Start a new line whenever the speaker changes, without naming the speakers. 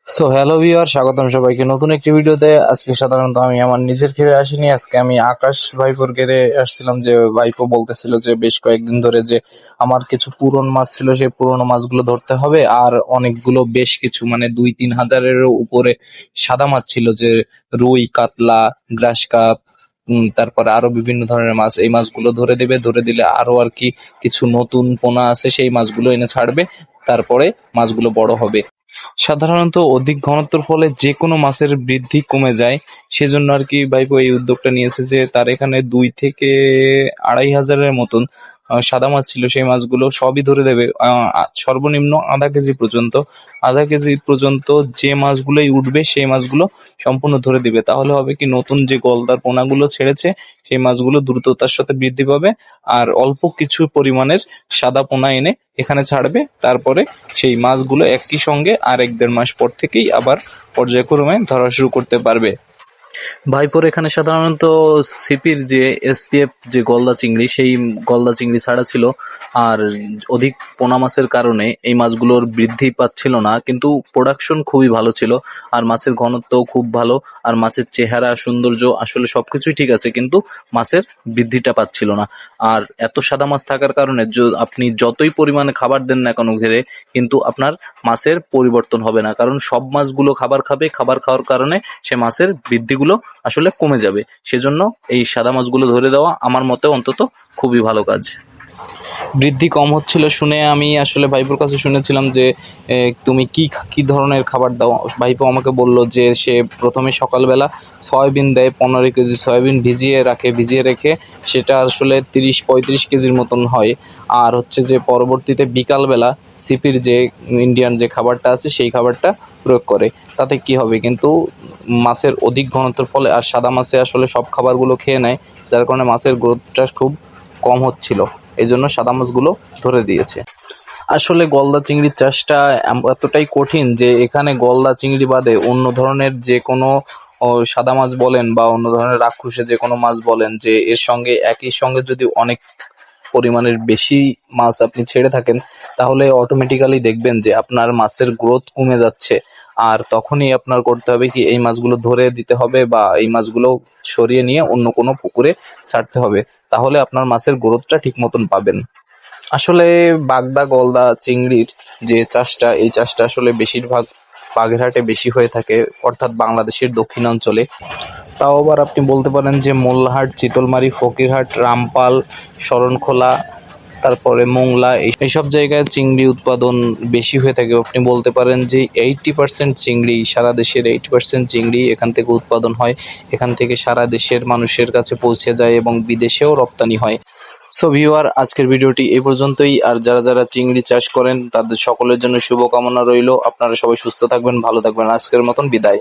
So hello viewer, স্বাগতম সবাইকে নতুন একটি ভিডিওতে। আজকে সাধারণত আমি আমার নিজের ঘেরে আসিনি, আজকে আমি আকাশ ভাইপোর ঘেরে আসছিলাম। যে ভাইপো বলতেছিল যে বেশ কয়েকদিন ধরে যে আমার কিছু পুরনো মাছ ছিল, সেই পুরনো মাছগুলো ধরতে হবে। আর অনেকগুলো বেশ কিছু মানে 2-3 হাজারেরও উপরে সাদা মাছ ছিল, যে রুই, কাতলা, গ্রাস কাপ, তারপরে আরো বিভিন্ন ধরনের মাছ। এই মাছগুলো ধরে দেবে, ধরে দিলে আরো আর কি কিছু নতুন পোনা আছে, সেই মাছগুলো এনে ছাড়বে। তারপরে মাছগুলো বড় হবে। সাধারণত অধিক ঘনত্বের ফলে যে কোনো মাছের বৃদ্ধি কমে যায়, সেজন্য আর কি ভাইপো এই উদ্যোগটা নিয়েছে যে তার এখানে 2 থেকে 2.5 হাজারের মতন সাদা মাছ ছিল। সেই মাছগুলো সবই ধরে দেবে, সর্বনিম্ন আধা কেজি পর্যন্ত যে মাছগুলোই উঠবে সেই মাছগুলো সম্পূর্ণ ধরে দিবে। তাহলে হবে কি, নতুন যে গলদার পোনাগুলো ছেড়েছে সেই মাছগুলো দ্রুততার সাথে বৃদ্ধি পাবে, আর অল্প কিছু পরিমাণের সাদা পোনা এনে এখানে ছাড়বে। তারপরে সেই মাছগুলো একই সঙ্গে আর 1-1.5 মাস পর থেকেই আবার পর্যায়ক্রমে ধরা শুরু করতে পারবে। ভাইপোর এখানে সাধারণত সিপির যে এসপিএফ যে গলদা চিংড়ি, সেই গলদা চিংড়ি ছাড়া ছিল। আর অধিক পোনা মাছের কারণে এই মাছগুলোর বৃদ্ধি পাচ্ছিল না, কিন্তু প্রোডাকশন খুবই ভালো ছিল। আর মাছের ঘনত্বও খুব ভালো, আর মাছের চেহারা, সৌন্দর্য, আসলে সবকিছুই ঠিক আছে, কিন্তু মাছের বৃদ্ধিটা পাচ্ছিল না। আর এত সাদা মাছ থাকার কারণে আপনি যতই পরিমাণে খাবার দেন না কেন ঘেরে, কিন্তু আপনার মাছের পরিবর্তন হবে না, কারণ সব মাছগুলো খাবার খাবে। খাবার খাওয়ার কারণে সে মাছের বৃদ্ধিগুলো আসলে কমে যাবে। সেজন্য এই সাদা মাছগুলো ধরে দেওয়া আমার মতে অন্তত খুবই ভালো কাজ। বৃদ্ধি কম হচ্ছিল শুনে আমি আসলে ভাইপোর কাছে শুনেছিলাম যে তুমি কি ধরনের খাবার দাও। ভাইপো আমাকে বলল যে সে প্রথমে সকালবেলা সয়াবিন দেয়, 15 কেজি সয়াবিন ভিজিয়ে রেখে সেটা আসলে 30-35 কেজির মতন হয়। আর হচ্ছে যে পরবর্তীতে বিকালবেলা সিপির যে ইন্ডিয়ান যে খাবারটা আছে সেই খাবারটা প্রয়োগ করে। তাতে কি হবে, কিন্তু মাছের অধিক ঘনত্বের ফলে আর সাদা মাছে আসলে সব খাবারগুলো খেয়ে নেয়, যার কারণে মাছের গ্রোথটা খুব কম হচ্ছিল। এই জন্য সাদা মাছগুলো ধরে দিয়েছে। আসলে গলদা চিংড়ির চাষটা এতটাই কঠিন যে এখানে গলদা চিংড়ি বাদে অন্য ধরনের যে কোনো সাদা মাছ বলেন বা অন্য ধরনের রাক্ষসে যে কোনো মাছ বলেন, যে একই সঙ্গে যদি অনেক পরিমাণের বেশি মাছ আপনি ছেড়ে থাকেন, তাহলে অটোমেটিক্যালি দেখবেন যে আপনার মাছের গ্রোথ কমে যাচ্ছে। আর তখনই আপনার করতে হবে কি, এই মাছগুলো ধরে দিতে হবে বা এই মাছগুলো সরিয়ে নিয়ে অন্য কোনো পুকুরে ছাড়তে হবে। তাহলে আপনার মাছের গ্রোথটা ঠিক মতন পাবেন। আসলে বাগদা গলদা চিংড়ির যে চাষটা, এই চাষটা আসলে বেশিরভাগ বাগেরহাটে বেশি হয়ে থাকে, অর্থাৎ বাংলাদেশের দক্ষিণাঞ্চলে। তাও আবার আপনি বলতে পারেন যে মোল্লাহাট, চিতলমারি, ফকিরহাট, রামপাল, শরণখোলা, তারপরে মোংলা, এইসব জায়গায় চিংড়ি উৎপাদন বেশি হয়ে থাকে। আপনি বলতে পারেন যে 80% চিংড়ি, সারা দেশের 80% চিংড়ি এখান থেকে উৎপাদন হয়। এখান থেকে সারা দেশের মানুষের কাছে পৌঁছে যায় এবং বিদেশেও রপ্তানি হয়। সো ভিউয়ার, আজকের ভিডিওটি এই পর্যন্তই। আর যারা যারা চিংড়ি চাষ করেন তাদের সকলের জন্য শুভকামনা রইল। আপনারা সবাই সুস্থ থাকবেন, ভালো থাকবেন। আজকের মতন বিদায়।